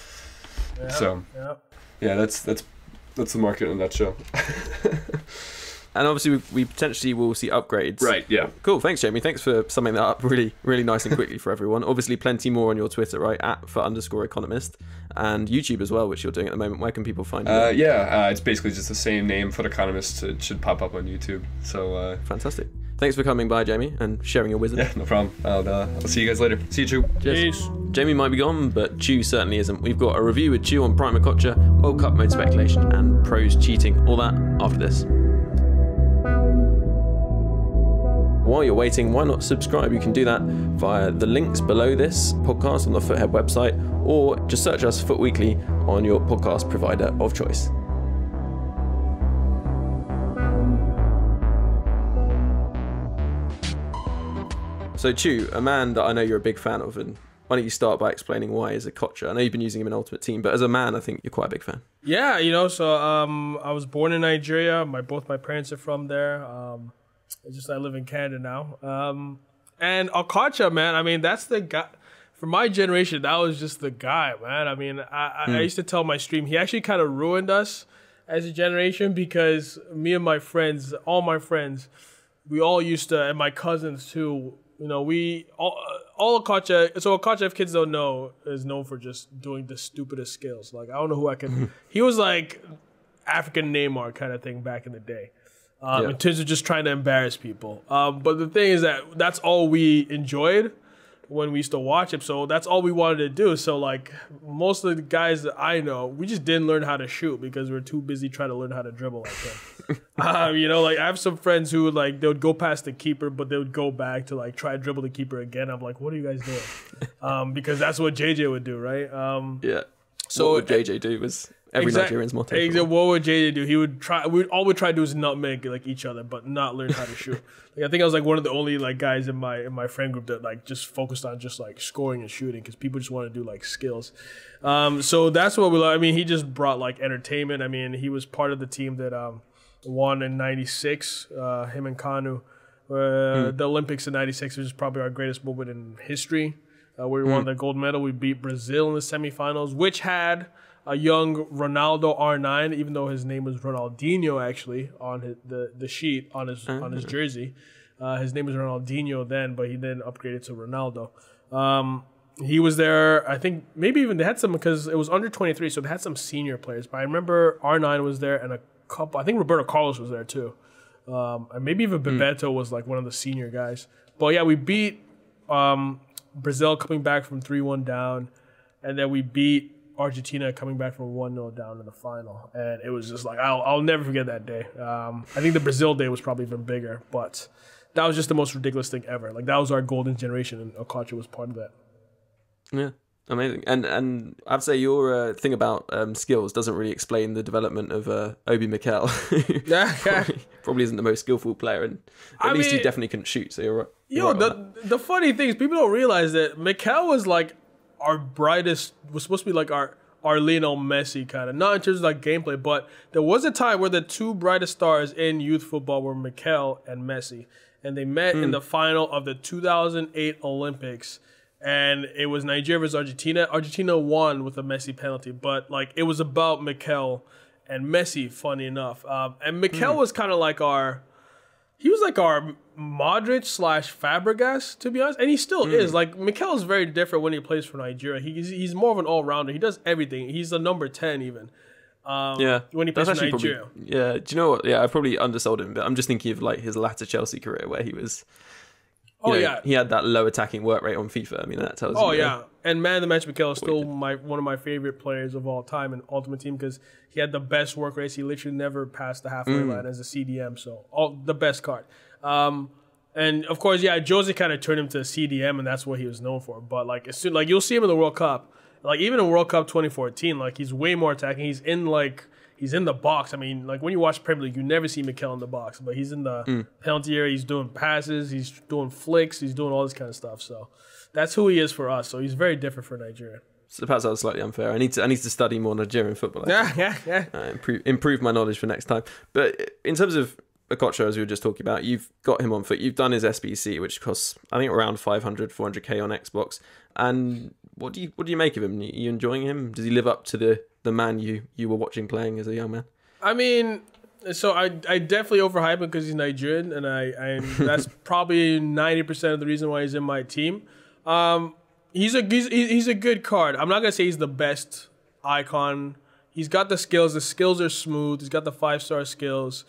That's the market in a nutshell. And obviously, we potentially will see upgrades. Right, yeah. Cool, thanks, Jamie. Thanks for summing that up really, really nice and quickly for everyone. Obviously, plenty more on your Twitter, right? @FUT_Economist, and YouTube as well, which you're doing at the moment. Where can people find you? It's basically just the same name, FUT Economist. It should pop up on YouTube. So fantastic. Thanks for coming by, Jamie, and sharing your wisdom. Yeah, no problem. I'll see you guys later. See you, Chu. Cheers. Jamie might be gone, but Chu certainly isn't. We've got a review with Chu on Prime Okocha, World Cup mode speculation, and pros cheating. All that after this. While you're waiting, why not subscribe? You can do that via the links below this podcast on the Foothead website, or just search us FUT Weekly on your podcast provider of choice. So Chu, a man that I know you're a big fan of, and why don't you start by explaining why is Okocha? I know you've been using him in Ultimate Team, but as a man, I think you're quite a big fan. Yeah, so I was born in Nigeria. Both my parents are from there. It's just I live in Canada now. And Okocha, man, I mean, that's the guy. For my generation, that was just the guy, man. I mean, I used to tell my stream, he actually kind of ruined us as a generation because me and my friends, all my friends, we all used to, and my cousins too, we all Okocha. So Okocha, if kids don't know, is known for just doing the stupidest skills. Like I don't know who I can. He was like African Neymar kind of thing back in the day. In terms of just trying to embarrass people. But the thing is that that's all we enjoyed when we used to watch him. So that's all we wanted to do. So like most of the guys that I know, we just didn't learn how to shoot because we're too busy trying to learn how to dribble like him. You know, like I have some friends who like they would go past the keeper, but they would go back to like try to dribble the keeper again. I'm like, what are you guys doing? Because that's what JJ would do, right? So what would JJ do was every Nigerian's motto. Exactly. What would JJ do? He would try. All we'd try to do is nutmeg like each other, but not learn how to shoot. Like, I think I was like one of the only like guys in my friend group that like just focused on just like scoring and shooting because people just want to do like skills. So that's what we. I mean, he just brought like entertainment. I mean, he was part of the team that won in '96. Him and Kanu, the Olympics in '96, which is probably our greatest moment in history. We won the gold medal. We beat Brazil in the semifinals, which had a young Ronaldo R9, even though his name was Ronaldinho actually on the sheet on his jersey. His name was Ronaldinho then, but he then upgraded to Ronaldo. He was there. I think maybe even they had some because it was under 23, so they had some senior players. But I remember R9 was there and a couple. I think Roberto Carlos was there too, and maybe even Bebeto was like one of the senior guys. But yeah, we beat Brazil coming back from 3-1 down, and then we beat Argentina coming back from 1-0 down in the final. And it was just like, I'll never forget that day. I think the Brazil day was probably even bigger, but that was just the most ridiculous thing ever. Like that was our golden generation, and Okocha was part of that. Yeah, amazing. And I'd say your thing about skills doesn't really explain the development of Obi Mikel. Probably isn't the most skillful player, and at least he definitely couldn't shoot, so you're right. The funny thing is people don't realize that Mikel was like our brightest, was supposed to be like our Lionel Messi kind of, not in terms of like gameplay, but there was a time where the two brightest stars in youth football were Mikel and Messi, and they met in the final of the 2008 Olympics, and it was Nigeria versus Argentina. Argentina won with a Messi penalty, but like it was about Mikel and Messi, funny enough, and Mikel was kind of like our Modric / Fabregas, to be honest, and he still is. Like Mikel is very different when he plays for Nigeria. He's more of an all rounder. He does everything. He's the number 10 even. When he plays for Nigeria. Do you know what? Yeah, I probably undersold him, but I'm just thinking of like his latter Chelsea career where he was. He had that low attacking work rate on FIFA. I mean, that tells you. Oh yeah, and man, the match Mikel is still one of my favorite players of all time in Ultimate Team because he had the best work rates. He literally never passed the halfway line as a CDM, so the best card. And of course, Jose kind of turned him to CDM, and that's what he was known for. But like as soon, like you'll see him in the World Cup, like even in World Cup 2014, like he's way more attacking. He's in the box. I mean, like when you watch Premier League, you never see Mikel in the box, but he's in the penalty area. He's doing passes. He's doing flicks. He's doing all this kind of stuff. So that's who he is for us. So he's very different for Nigeria. So perhaps that was slightly unfair. I need to study more Nigerian football. Yeah. Improve my knowledge for next time. But in terms of Okocha, as we were just talking about, you've got him on foot. You've done his SBC, which costs I think around 500, 400k on Xbox. And what do you make of him? Are you enjoying him? Does he live up to the man you were watching playing as a young man? I mean, so I definitely overhype him because he's Nigerian, and that's probably 90% of the reason why he's in my team. He's a good card. I'm not gonna say he's the best icon. He's got the skills. The skills are smooth. He's got the 5-star skills.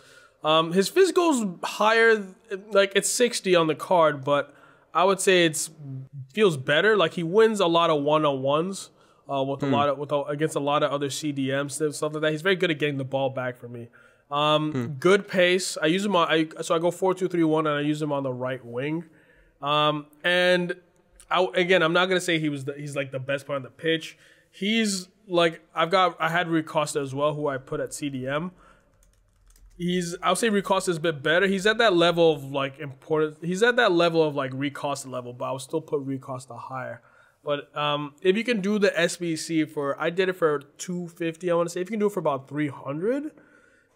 His physical's higher, like it's 60 on the card, but I would say feels better. Like he wins a lot of one-on-ones against a lot of other CDMs and stuff like that. He's very good at getting the ball back for me. Good pace. I use him on. I go 4-2-3-1, and I use him on the right wing. And I'm not gonna say he's like the best player on the pitch. He's like I had Rui Costa as well, who I put at CDM. I'll say Rui Costa is a bit better. He's at that level of like important. He's at that level of like Rui Costa level, but I would still put Rui Costa higher. But if you can do the SBC I did it for 250. I want to say if you can do it for about 300,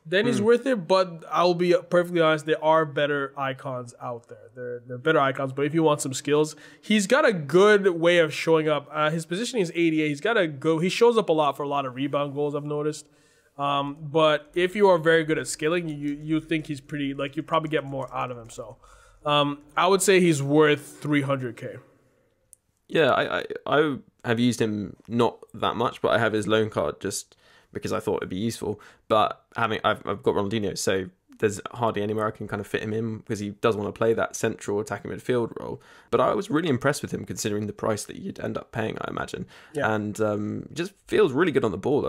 then he's worth it. But I'll be perfectly honest, there are better icons out there. They're better icons. But if you want some skills, he's got a good way of showing up. His positioning is 88. He shows up a lot for a lot of rebound goals, I've noticed. But if you are very good at skilling, you think he's pretty, like you probably get more out of him. So I would say he's worth 300k. Yeah, I have used him not that much, but I have his loan card just because I thought it'd be useful. But I've got Ronaldinho, so there's hardly anywhere I can kind of fit him in because he does want to play that central attacking midfield role. But I was really impressed with him considering the price that you'd end up paying, I imagine. Yeah. And just feels really good on the ball.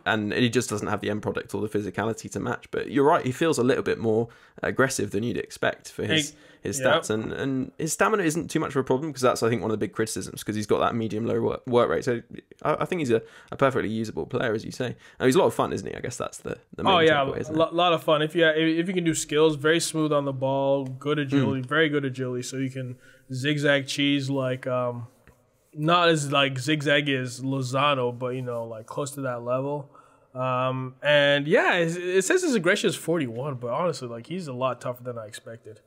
And he just doesn't have the end product or the physicality to match. But you're right, he feels a little bit more aggressive than you'd expect for his stats. And his stamina isn't too much of a problem because that's, I think, one of the big criticisms because he's got that medium-low work rate. So I think he's a perfectly usable player, as you say. And he's a lot of fun, isn't he? I guess that's the main takeaway, isn't it? A lot of fun. If you can do skills, very smooth on the ball, good agility, very good agility, so you can zigzag cheese like not as like zigzaggy as Lozano, but like close to that level. And yeah, it says his aggression is 41, but honestly, like he's a lot tougher than I expected.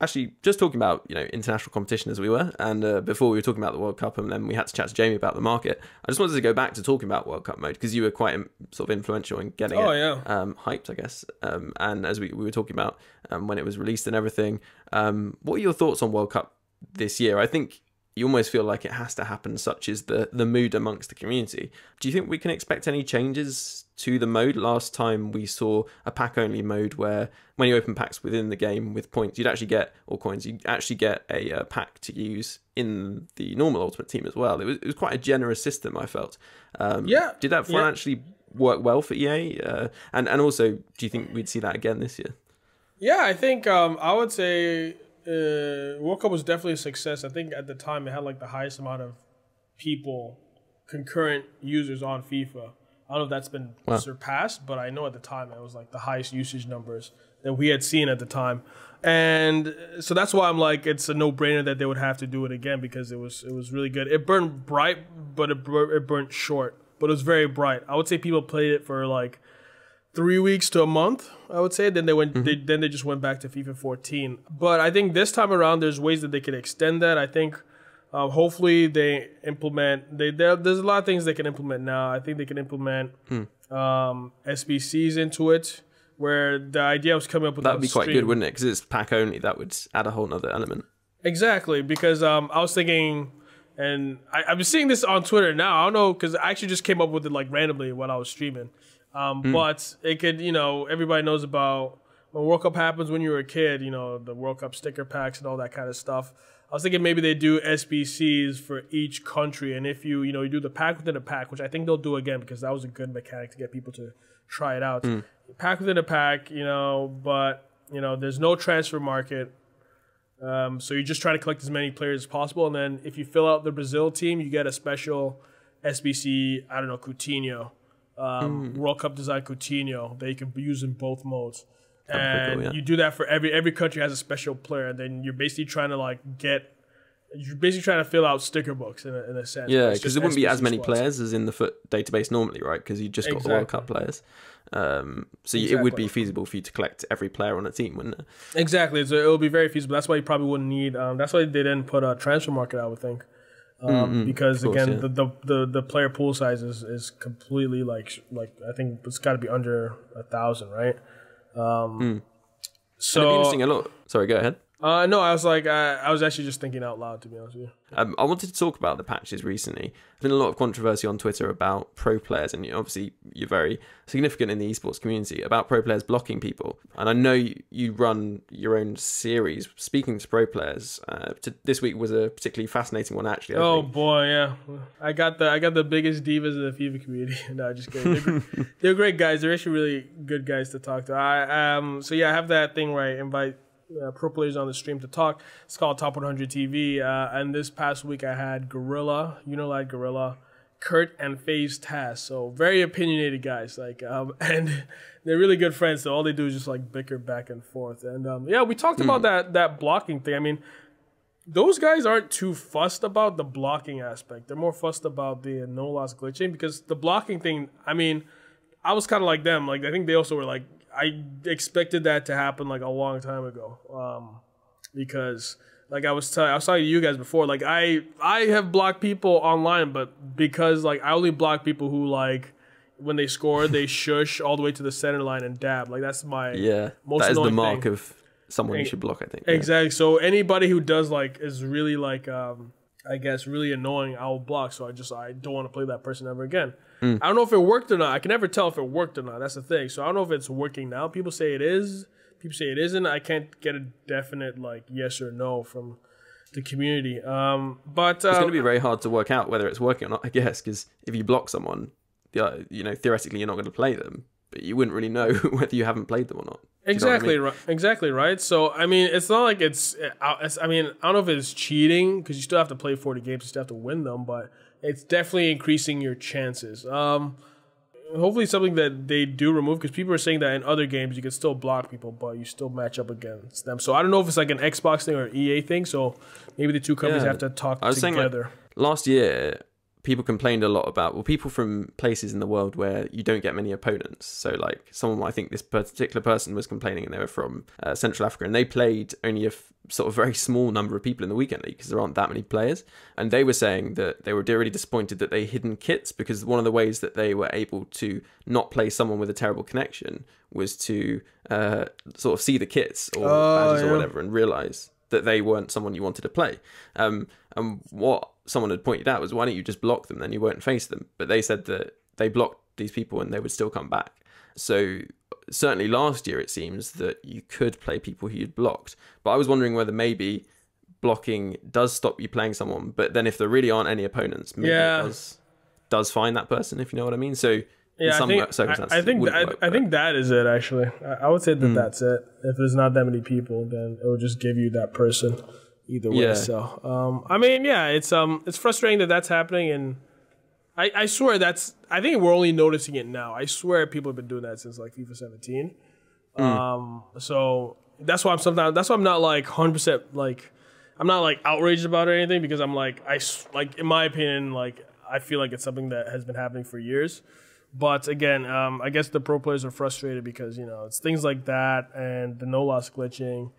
Actually, just talking about international competition as we were, and before we were talking about the World Cup, and then we had to chat to Jamie about the market. I just wanted to go back to talking about World Cup mode because you were quite sort of influential in getting hyped, I guess. And as we were talking about when it was released and everything, what are your thoughts on World Cup this year? I think you almost feel like it has to happen, such is the mood amongst the community. Do you think we can expect any changes to the mode? Last time we saw a pack-only mode where when you open packs within the game with points, you'd actually get, or coins, you'd actually get a pack to use in the normal Ultimate Team as well. It was quite a generous system, I felt. Did that financially work well for EA? And also, do you think we'd see that again this year? Yeah, I think I would say World Cup was definitely a success. I think at the time it had like the highest amount of people, concurrent users on FIFA. I don't know if that's been surpassed, but I know at the time it was like the highest usage numbers that we had seen at the time. And so that's why I'm like, it's a no-brainer that they would have to do it again because it was really good. It burned bright, but it burnt short. But it was very bright. I would say people played it for like 3 weeks to a month, I would say. Then they just went back to FIFA 14. But I think this time around, there's ways that they could extend that. I think hopefully they implement. There's a lot of things they can implement now. I think they can implement SBCs into it, where the idea was coming up with. That'd be quite good, wouldn't it? Because it's pack only. That would add a whole other element. Exactly, because I was thinking, and I've been seeing this on Twitter now. I don't know, because I actually just came up with it like randomly while I was streaming. But it could, everybody knows about when World Cup happens when you were a kid, the World Cup sticker packs and all that kind of stuff. I was thinking maybe they do SBCs for each country. And if you do the pack within a pack, which I think they'll do again because that was a good mechanic to get people to try it out. Pack within a pack, but, there's no transfer market. So you're just trying to collect as many players as possible. And then if you fill out the Brazil team, you get a special SBC, I don't know, Coutinho. World Cup design Coutinho that you can use in both modes, and you do that for every country has a special player, and then you're basically trying to fill out sticker books in a sense. Yeah, because there wouldn't be as many players as in the FUT database normally, right? Because you just got the World Cup players. It would be feasible for you to collect every player on a team, wouldn't it? Exactly. So it would be very feasible. That's why you probably wouldn't need. That's why they didn't put a transfer market, I would think. Because again, the player pool size is completely like I think it's got to be under 1,000, right? So it'd be interesting a lot. Sorry, go ahead. No, I was actually just thinking out loud, to be honest with you. I wanted to talk about the patches recently. There's been a lot of controversy on Twitter about pro players, and obviously you're very significant in the esports community, about pro players blocking people. And I know you run your own series speaking to pro players. This week was a particularly fascinating one, actually. I think. Boy, yeah. I got the biggest divas of the FIFA community. No, just kidding. They're great guys. They're actually really good guys to talk to. I have that thing where I invite pro players on the stream to talk. It's called Top 100 TV. And this past week I had Gorilla, Unilad Gorilla, Kurt, and FaZe Taz. So very opinionated guys. And they're really good friends. So all they do is just like bicker back and forth. And we talked about that blocking thing. I mean, those guys aren't too fussed about the blocking aspect. They're more fussed about the no loss glitching, because the blocking thing, I mean, I was kind of like them. Like, I think they also were like, I expected that to happen like a long time ago, because like I was telling you guys before, like I have blocked people online, but because like I only block people who like when they score they shush all the way to the center line and dab. Like that's my most that is annoying the mark thing. Of someone you should block, I think. Exactly. So anybody who does like is really like I guess, really annoying, I will block. So I don't want to play that person ever again. I don't know if it worked or not. I can never tell if it worked or not. That's the thing. So I don't know if it's working now. People say it is. People say it isn't. I can't get a definite like yes or no from the community. But it's going to be very hard to work out whether it's working or not, I guess, because if you block someone, theoretically you're not going to play them, but you wouldn't really know whether you haven't played them or not. Exactly right. Exactly right. So I mean, it's not like it's. I mean, I don't know if it's cheating because you still have to play 40 games, you still have to win them, but it's definitely increasing your chances. Hopefully, something that they do remove because people are saying that in other games you can still block people, but you still match up against them. So I don't know if it's like an Xbox thing or EA thing. So maybe the two companies have to talk together. Saying, like, last year, people complained a lot about, people from places in the world where you don't get many opponents. So like I think this particular person was complaining and they were from Central Africa and they played only a sort of very small number of people in the weekend league because there aren't that many players. And they were saying that they were really disappointed that they hidden kits because one of the ways that they were able to not play someone with a terrible connection was to sort of see the kits or badges or whatever and realise that they weren't someone you wanted to play. And what someone had pointed out was, why don't you just block them, then you won't face them. But they said that they blocked these people and they would still come back. So certainly last year it seems that you could play people who you'd blocked. But I was wondering whether maybe blocking does stop you playing someone, but then if there really aren't any opponents, maybe it does find that person, if you know what I mean. So in some circumstances, I think that is it, actually. I would say that that's it. If there's not that many people, then it will just give you that person either way. So, I mean, it's frustrating that that's happening, and I swear I think we're only noticing it now. I swear people have been doing that since like FIFA 17. So that's why I'm not like 100% like, I'm not like outraged about it or anything, because I'm like, in my opinion, like I feel like it's something that has been happening for years. But again, I guess the pro players are frustrated because, it's things like that and the no loss glitching.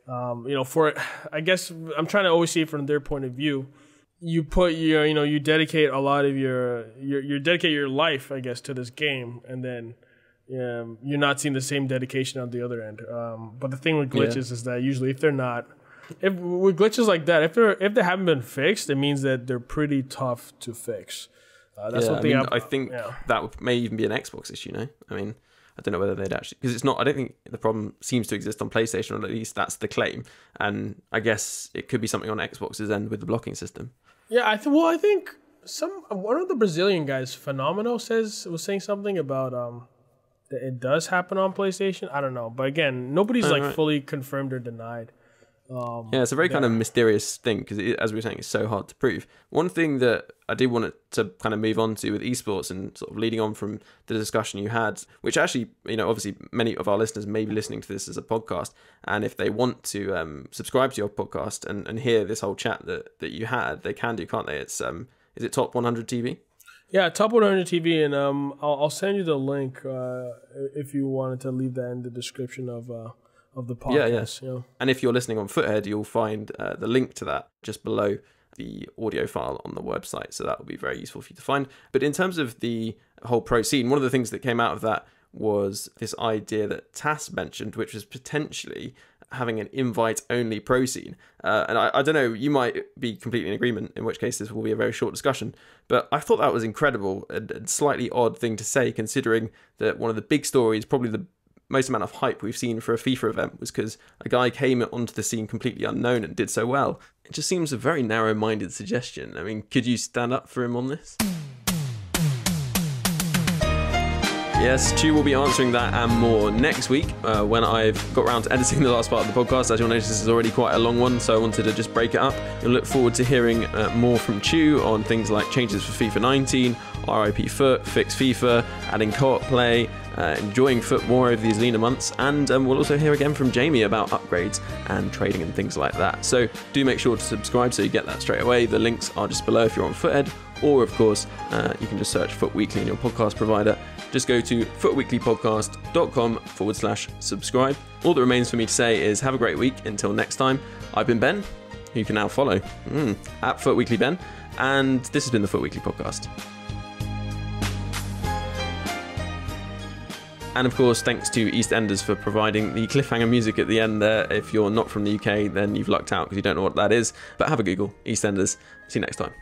I guess I'm trying to always see it from their point of view. You put you dedicate a lot of you dedicate your life, I guess, to this game, and then you're not seeing the same dedication on the other end. But the thing with glitches is that usually with glitches like that, if they haven't been fixed, it means that they're pretty tough to fix. That's one thing. I think that may even be an Xbox issue. No, I mean, I don't know whether they'd actually, because it's not. I don't think the problem seems to exist on PlayStation, or at least that's the claim. And I guess it could be something on Xbox's end with the blocking system. Yeah, I think one of the Brazilian guys, Fenomeno, was saying something about that it does happen on PlayStation. I don't know, but again, nobody's fully confirmed or denied. It's a very kind of mysterious thing because, as we were saying, it's so hard to prove. One thing that I did want to kind of move on to with esports, and sort of leading on from the discussion you had, which actually, obviously many of our listeners may be listening to this as a podcast, and if they want to subscribe to your podcast and hear this whole chat that you had, they can do, can't they? It's is it Top 100 TV? Yeah, Top 100 TV, and I'll send you the link if you wanted to leave that in the description of the podcast. Yeah. And if you're listening on Foothead, you'll find the link to that just below the audio file on the website, so that will be very useful for you to find. But in terms of the whole pro scene, one of the things that came out of that was this idea that Tass mentioned, which was potentially having an invite-only pro scene. And I don't know, you might be completely in agreement, in which case this will be a very short discussion, but I thought that was incredible and slightly odd thing to say, considering that one of the big stories, probably the most amount of hype we've seen for a FIFA event, was because a guy came onto the scene completely unknown and did so well. It just seems a very narrow-minded suggestion. I mean, could you stand up for him on this? Yes, Chu will be answering that and more next week when I've got around to editing the last part of the podcast. As you'll notice, this is already quite a long one, so I wanted to just break it up. You'll look forward to hearing more from Chu on things like changes for FIFA 19, RIP FUT, fix FIFA, adding co-op play, enjoying FUT more over these leaner months, and we'll also hear again from Jamie about upgrades and trading and things like that. So do make sure to subscribe so you get that straight away. The links are just below if you're on Foothead, or of course you can just search FUT Weekly in your podcast provider. Just go to footweeklypodcast.com/subscribe. All that remains for me to say is have a great week. Until next time, I've been Ben, who you can now follow at FUT Weekly Ben, and this has been the FUT Weekly Podcast. And of course, thanks to EastEnders for providing the cliffhanger music at the end there. If you're not from the UK, then you've lucked out because you don't know what that is. But have a Google, EastEnders. See you next time.